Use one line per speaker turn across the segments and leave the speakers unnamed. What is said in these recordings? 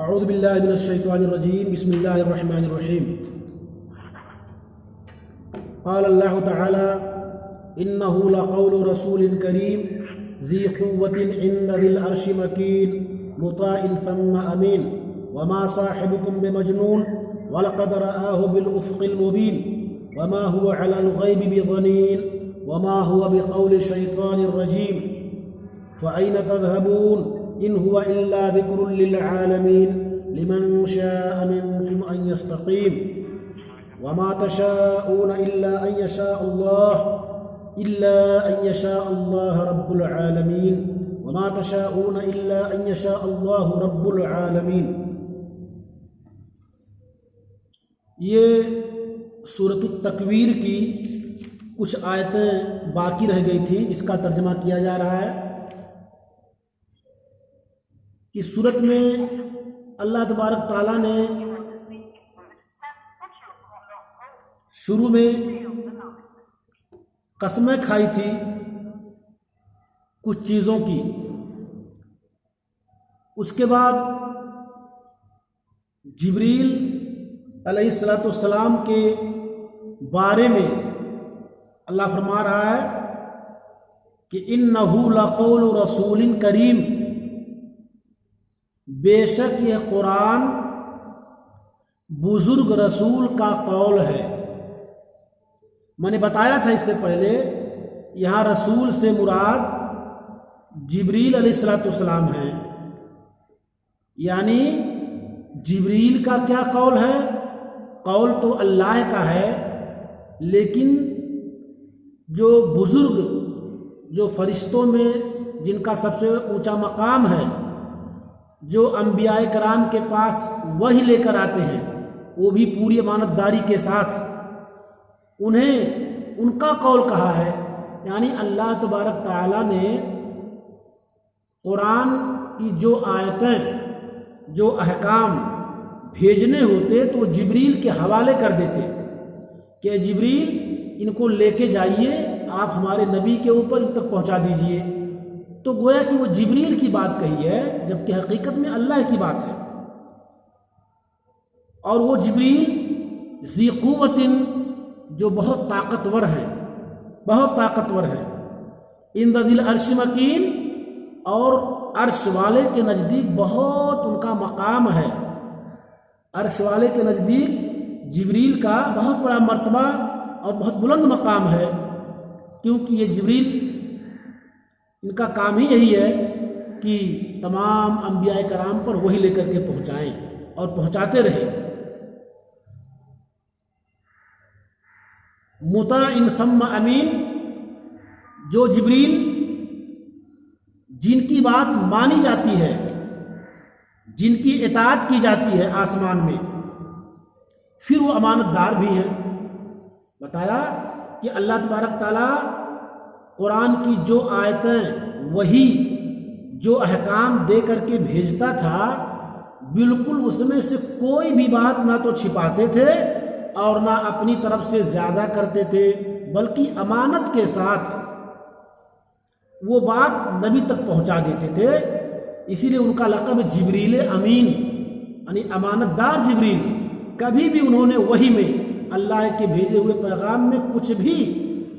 اعوذ باللہ من الشیطان الرجیم بسم اللہ الرحمن الرحیم قال اللہ تعالی انه لقول رسول کریم ذی قوة عند ذی العرش مکین مطاع ثم امین وما صاحبكم بمجنون ولقد رآه بالأفق المبین وما هو على الغیب بضنین وما هو بقول شیطان الرجیم فأین تذهبون إن هو إلا ذكر للعالمين لمن شاء منكم أن يستقيم وما تشاءون إلا أن يشاء الله رب العالمين وما تشاءون إلا أن يشاء الله رب العالمين. یہ سورۃ التکویر کی کچھ آیتیں باقی رہ گئی تھیں جس کا ترجمہ کیا جا رہا ہے. اس صورت میں اللہ تبارک تعالیٰ نے شروع میں قسمیں کھائی تھی کچھ چیزوں کی. اس کے بعد جبریل علیہ السلام کے بارے میں اللہ فرما رہا ہے کہ انہ لقول رسول کریم، بے شک یہ قرآن بزرگ رسول کا قول ہے. میں نے بتایا تھا اس سے پہلے یہاں رسول سے مراد جبریل علیہ السلام ہیں. یعنی جبریل کا کیا قول ہے؟ قول تو اللہ کا ہے، لیکن جو بزرگ، جو فرشتوں میں جن کا سب سے اونچا مقام ہے، جو انبیاء کرام کے پاس وحی لے کر آتے ہیں، وہ بھی پوری امانت داری کے ساتھ، انہیں ان کا قول کہا ہے. یعنی اللہ تبارک تعالیٰ نے قرآن کی جو آیتیں، جو احکام بھیجنے ہوتے تو جبریل کے حوالے کر دیتے کہ جبریل ان کو لے کے جائیے، آپ ہمارے نبی کے اوپر ان تک پہنچا دیجئے. تو گویا کہ وہ جبریل کی بات کہی ہے، جبکہ حقیقت میں اللہ کی بات ہے. اور وہ جبریل ذی قوت، جو بہت طاقتور ہے، بہت طاقتور ہے. عند ذی العرش مکین، اور عرش والے کے نزدیک بہت ان کا مقام ہے. عرش والے کے نزدیک جبریل کا بہت بڑا مرتبہ اور بہت بلند مقام ہے، کیونکہ یہ جبریل، ان کا کام ہی یہی ہے کہ تمام انبیاء کرام پر وحی لے کر کے پہنچائیں اور پہنچاتے رہے. مطاع ثم امین، جو جبریل جن کی بات مانی جاتی ہے، جن کی اطاعت کی جاتی ہے آسمان میں، پھر وہ امانت دار بھی ہیں. بتایا کہ اللہ تبارک تعالیٰ قرآن کی جو آیتیں، وہی جو احکام دے کر کے بھیجتا تھا، بالکل اس میں سے کوئی بھی بات نہ تو چھپاتے تھے اور نہ اپنی طرف سے زیادہ کرتے تھے، بلکہ امانت کے ساتھ وہ بات نبی تک پہنچا دیتے تھے. اسی لیے ان کا لقب جبریل امین، یعنی امانت دار جبریل. کبھی بھی انہوں نے وحی میں، اللہ کے بھیجے ہوئے پیغام میں کچھ بھی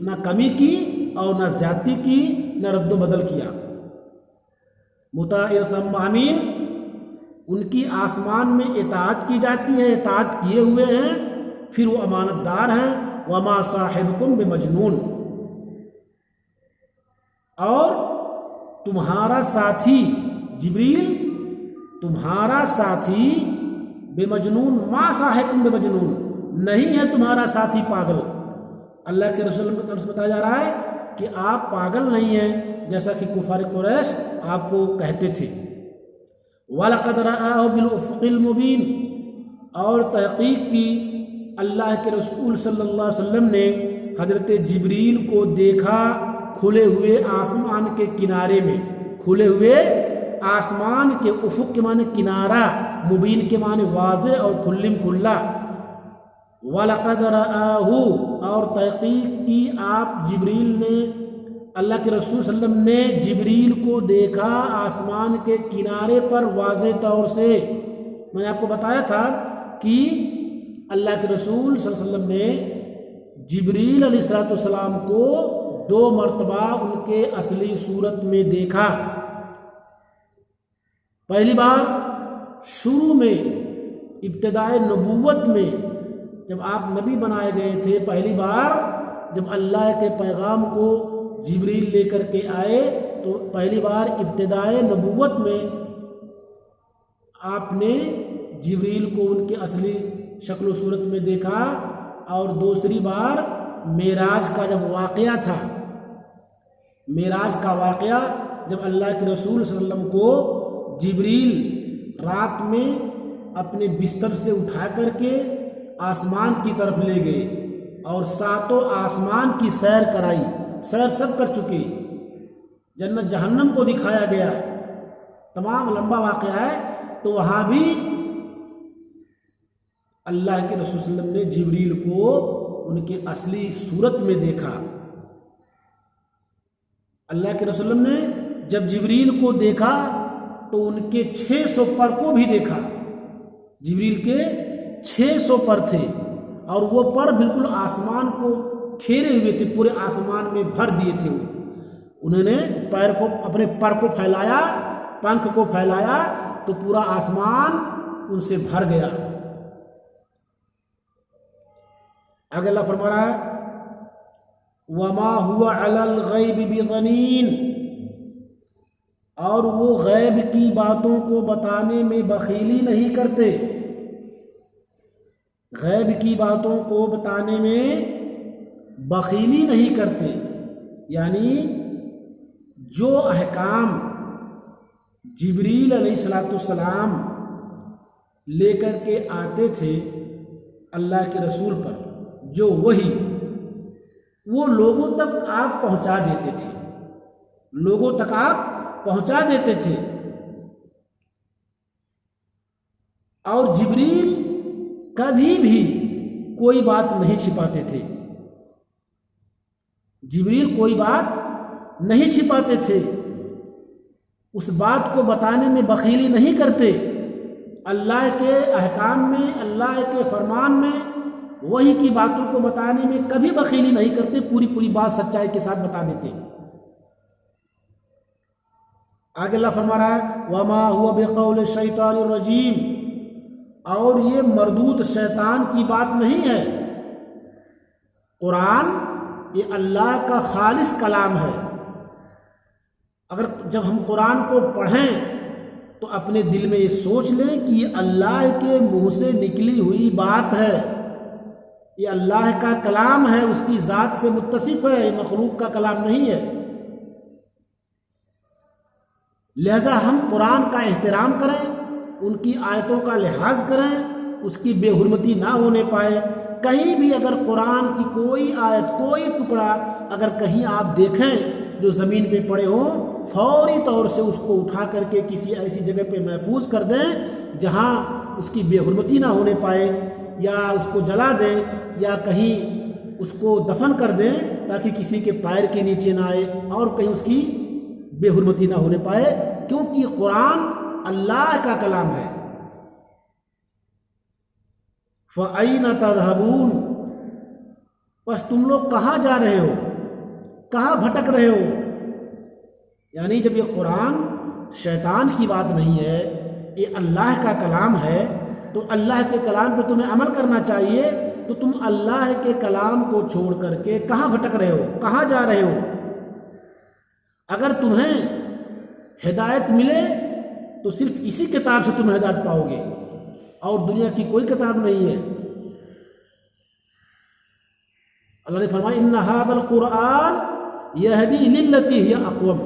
نہ کمی کی اور نہ زیادتی کی، نہ رد و بدل کیا. مطاع ثم امین، ان کی آسمان میں اطاعت کی جاتی ہے، اطاعت کیے ہوئے ہیں، پھر وہ امانت دار ہیں. وما صاحبکم بمجنون، اور تمہارا ساتھی جبریل، تمہارا ساتھی بمجنون، ما صاحبکم بمجنون، نہیں ہے تمہارا ساتھی پاگل. اللہ کے رسول کی طرف سے بتایا جا رہا ہے کہ آپ پاگل نہیں ہیں جیسا کہ کفار قریش آپ کو کہتے تھے. وَلَقَدْ رَآهُ بِالْأُفُقِ الْمُبِينِ، اور تحقیق کی اللہ کے رسول صلی اللہ علیہ وسلم نے حضرت جبریل کو دیکھا کھلے ہوئے آسمان کے کنارے میں. کھلے ہوئے آسمان کے افق کے معنی کنارہ، مبین کے معنی واضح اور کھلم کھلا. وَلَقَدْ رَآهُ، اور تحقیق کی آپ جبریل نے، اللہ کے رسول صلی اللہ علیہ وسلم نے جبریل کو دیکھا آسمان کے کنارے پر واضح طور سے. میں نے آپ کو بتایا تھا کہ اللہ کے رسول صلی اللہ علیہ وسلم نے جبریل علیہ السلام کو 2 مرتبہ ان کے اصلی صورت میں دیکھا۔ پہلی بار شروع میں ابتدائے نبوت میں جب آپ نبی بنائے گئے تھے، پہلی بار جب اللہ کے پیغام کو جبریل لے کر کے آئے تو پہلی بار ابتدائے نبوت میں آپ نے جبریل کو ان کے اصلی شکل و صورت میں دیکھا، اور دوسری بار معراج کا جب واقعہ تھا، معراج کا واقعہ جب اللہ کے رسول صلی اللہ علیہ وسلم کو جبریل رات میں اپنے بستر سے اٹھا کر کے آسمان کی طرف لے گئے اور 7 آسمان کی سیر کرائی، سیر سب کر چکے، جنت جہنم کو دکھایا گیا، تمام لمبا واقعہ ہے، تو وہاں بھی اللہ کے رسول صلی اللہ علیہ وسلم نے جبریل کو ان کے اصلی صورت میں دیکھا۔ اللہ کے رسول صلی اللہ علیہ وسلم نے جب جبریل کو دیکھا تو ان کے 600 پر کو بھی دیکھا، جبریل کے 600 پر تھے اور وہ پر بالکل آسمان کو گھیرے ہوئے تھے، پورے آسمان میں بھر دیے تھے۔ انہوں نے پیر کو، اپنے پر کو پھیلایا، پنکھ کو پھیلایا تو پورا آسمان ان سے بھر گیا۔ آگے اللہ فرما رہا ہے وَمَا هُوَ عَلَى الْغَيْبِ بِضَنِينٍ، اور وہ غیب کی باتوں کو بتانے میں بخیلی نہیں کرتے، غیب کی باتوں کو بتانے میں بخیلی نہیں کرتے، یعنی جو احکام جبریل علیہ السلام لے کر کے آتے تھے اللہ کے رسول پر، جو وہی وہ لوگوں تک آپ پہنچا دیتے تھے، لوگوں تک آپ پہنچا دیتے تھے، اور جبریل کبھی بھی کوئی بات نہیں چھپاتے تھے، جبریل کوئی بات نہیں چھپاتے تھے، اس بات کو بتانے میں بخیلی نہیں کرتے، اللہ کے احکام میں، اللہ کے فرمان میں، وہی کی باتوں کو بتانے میں کبھی بخیلی نہیں کرتے، پوری بات سچائی کے ساتھ بتا دیتے۔ آگے اللہ فرما رہا ہے وَمَا هُوَ بِقَوْلِ الشَّيْطَانِ الرَّجِيمِ، اور یہ مردود شیطان کی بات نہیں ہے، قرآن یہ اللہ کا خالص کلام ہے۔ اگر جب ہم قرآن کو پڑھیں تو اپنے دل میں یہ سوچ لیں کہ یہ اللہ کے منہ سے نکلی ہوئی بات ہے، یہ اللہ کا کلام ہے، اس کی ذات سے متصف ہے، یہ مخلوق کا کلام نہیں ہے۔ لہذا ہم قرآن کا احترام کریں، ان کی آیتوں کا لحاظ کریں، اس کی بے حرمتی نہ ہونے پائے۔ کہیں بھی اگر قرآن کی کوئی آیت، کوئی ٹکڑا اگر کہیں آپ دیکھیں جو زمین پہ پڑے ہوں، فوری طور سے اس کو اٹھا کر کے کسی ایسی جگہ پہ محفوظ کر دیں جہاں اس کی بے حرمتی نہ ہونے پائے، یا اس کو جلا دیں یا کہیں اس کو دفن کر دیں تاکہ کسی کے پیر کے نیچے نہ آئے اور کہیں اس کی بے حرمتی نہ ہونے پائے، کیونکہ قرآن اللہ کا کلام ہے۔ فَأَيْنَ تَذْهَبُونَ، بس تم لوگ کہاں جا رہے ہو، کہاں بھٹک رہے ہو؟ یعنی جب یہ قرآن شیطان کی بات نہیں ہے، یہ اللہ کا کلام ہے، تو اللہ کے کلام پہ تمہیں عمل کرنا چاہیے، تو تم اللہ کے کلام کو چھوڑ کر کے کہاں بھٹک رہے ہو، کہاں جا رہے ہو؟ اگر تمہیں ہدایت ملے تو صرف اسی کتاب سے تم ہدایت پاؤ گے، اور دنیا کی کوئی کتاب نہیں ہے۔ اللہ نے فرمایا ان ھذا القرآن یہدی للتی ہی اقوم،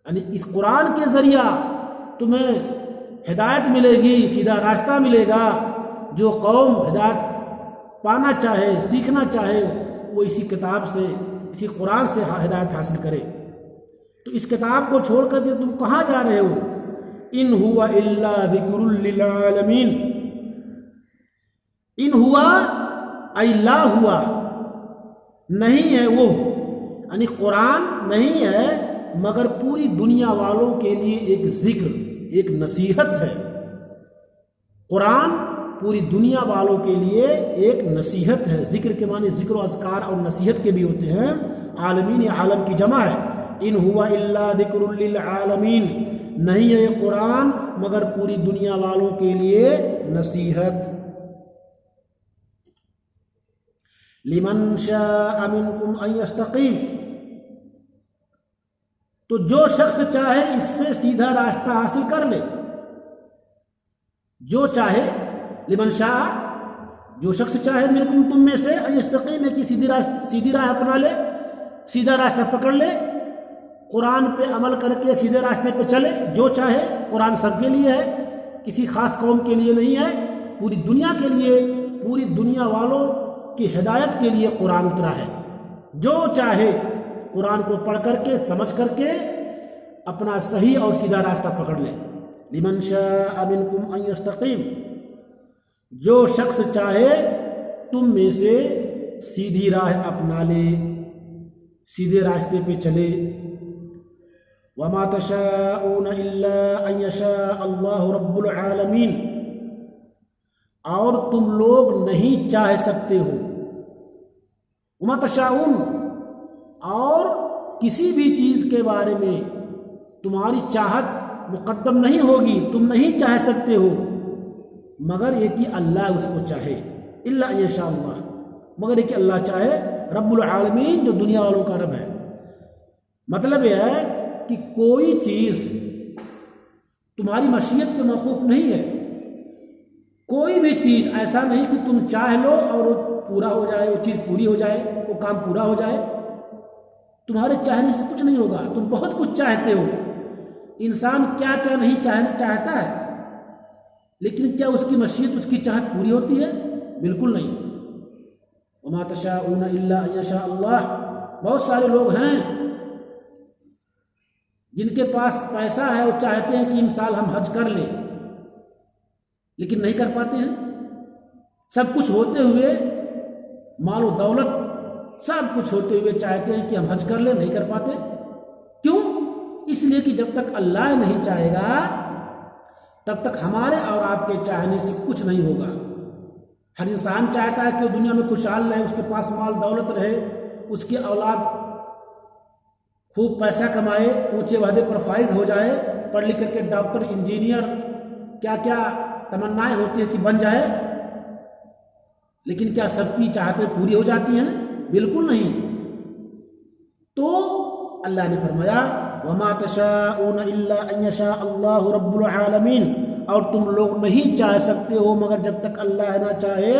یعنی اس قرآن کے ذریعہ تمہیں ہدایت ملے گی، سیدھا راستہ ملے گا۔ جو قوم ہدایت پانا چاہے، سیکھنا چاہے، وہ اسی کتاب سے، اسی قرآن سے ہدایت حاصل کرے۔ تو اس کتاب کو چھوڑ کر کے تم کہاں جا رہے ہو؟ ان ہوا الا ذکر للعالمین، ان ہوا ای لا ہوا، نہیں ہے وہ، یعنی قرآن نہیں ہے مگر پوری دنیا والوں کے لیے ایک ذکر، ایک نصیحت ہے۔ قرآن پوری دنیا والوں کے لیے ایک نصیحت ہے۔ ذکر کے معنی ذکر و اذکار اور نصیحت کے بھی ہوتے ہیں۔ عالمین عالم کی جمع ہے۔ ان ہوا الا ذکر للعالمین، نہیں ہے یہ قرآن مگر پوری دنیا والوں کے لیے نصیحت۔ لمن شاء منکم ان یستقیم، تو جو شخص چاہے اس سے سیدھا راستہ حاصل کر لے، جو چاہے، لمن شاء، جو شخص چاہے منکم تم میں سے، ان یستقیم ہے کہ سیدھی راہ اپنا لے، سیدھا راستہ پکڑ لے، قرآن پہ عمل کر کے سیدھے راستے پہ چلے۔ جو چاہے، قرآن سب کے لیے ہے، کسی خاص قوم کے لیے نہیں ہے، پوری دنیا کے لیے، پوری دنیا والوں کی ہدایت کے لیے قرآن اترا ہے۔ جو چاہے قرآن کو پڑھ کر کے سمجھ کر کے اپنا صحیح اور سیدھا راستہ پکڑ لے۔ لمن شاء منکم ان یستقیم، جو شخص چاہے تم میں سے سیدھی راہ اپنا لے، سیدھے راستے پہ چلے۔ وما تشاءون الا ان یشاء اللہ رب العالمین، اور تم لوگ نہیں چاہ سکتے ہو، وما تشاءون، اور کسی بھی چیز کے بارے میں تمہاری چاہت مقدم نہیں ہوگی، تم نہیں چاہ سکتے ہو مگر یہ کہ اللہ اس کو چاہے، الا ان یشاء اللہ، مگر یہ کہ اللہ چاہے، رب العالمین جو دنیا والوں کا رب ہے۔ مطلب یہ ہے کہ کوئی چیز تمہاری مشیت پہ موقوف نہیں ہے، کوئی بھی چیز ایسا نہیں کہ تم چاہ لو اور وہ پورا ہو جائے، وہ چیز پوری ہو جائے، وہ کام پورا ہو جائے۔ تمہارے چاہنے سے کچھ نہیں ہوگا، تم بہت کچھ چاہتے ہو۔ انسان کیا کیا نہیں چاہتا ہے، لیکن کیا اس کی مشیت، اس کی چاہت پوری ہوتی ہے؟ بالکل نہیں۔ وما تشاءون الا ان یشاء اللہ، بہت سارے لوگ ہیں جن کے پاس پیسہ ہے، وہ چاہتے ہیں کہ ان سال ہم حج کر لیں، لیکن نہیں کر پاتے ہیں۔ سب کچھ ہوتے ہوئے، مال و دولت سب کچھ ہوتے ہوئے چاہتے ہیں کہ ہم حج کر لیں، نہیں کر پاتے۔ کیوں؟ اس لیے کہ جب تک اللہ نہیں چاہے گا تب تک ہمارے اور آپ کے چاہنے سے کچھ نہیں ہوگا۔ ہر انسان چاہتا ہے کہ دنیا میں خوشحال رہے، اس کے پاس مال دولت رہے، اس کی اولاد خوب پیسہ کمائے، اونچے عہدے پر فائز ہو جائے، پڑھ لکھ کر کے ڈاکٹر، انجینئر، کیا کیا تمنائیں ہوتی ہیں کہ بن جائے۔ لیکن کیا سب کی چاہتیں پوری ہو جاتی ہیں؟ بالکل نہیں۔ تو اللہ نے فرمایا وما تشاءون الا ان یشاء اللہ رب العالمین، اور تم لوگ نہیں چاہ سکتے ہو مگر جب تک اللہ نہ چاہے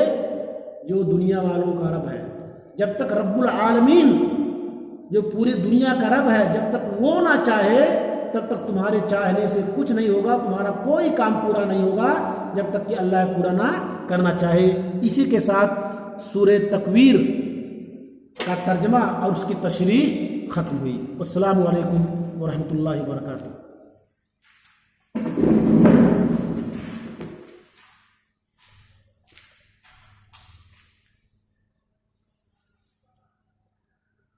جو دنیا والوں کا رب ہے۔ جب تک رب العالمین جو پوری دنیا کا رب ہے، جب تک وہ نہ چاہے تب تک تمہارے چاہنے سے کچھ نہیں ہوگا، تمہارا کوئی کام پورا نہیں ہوگا جب تک کہ اللہ پورا نہ کرنا چاہے۔ اسی کے ساتھ سورہ تکویر کا ترجمہ اور اس کی تشریح ختم ہوئی۔ السلام علیکم ورحمۃ اللہ وبرکاتہ۔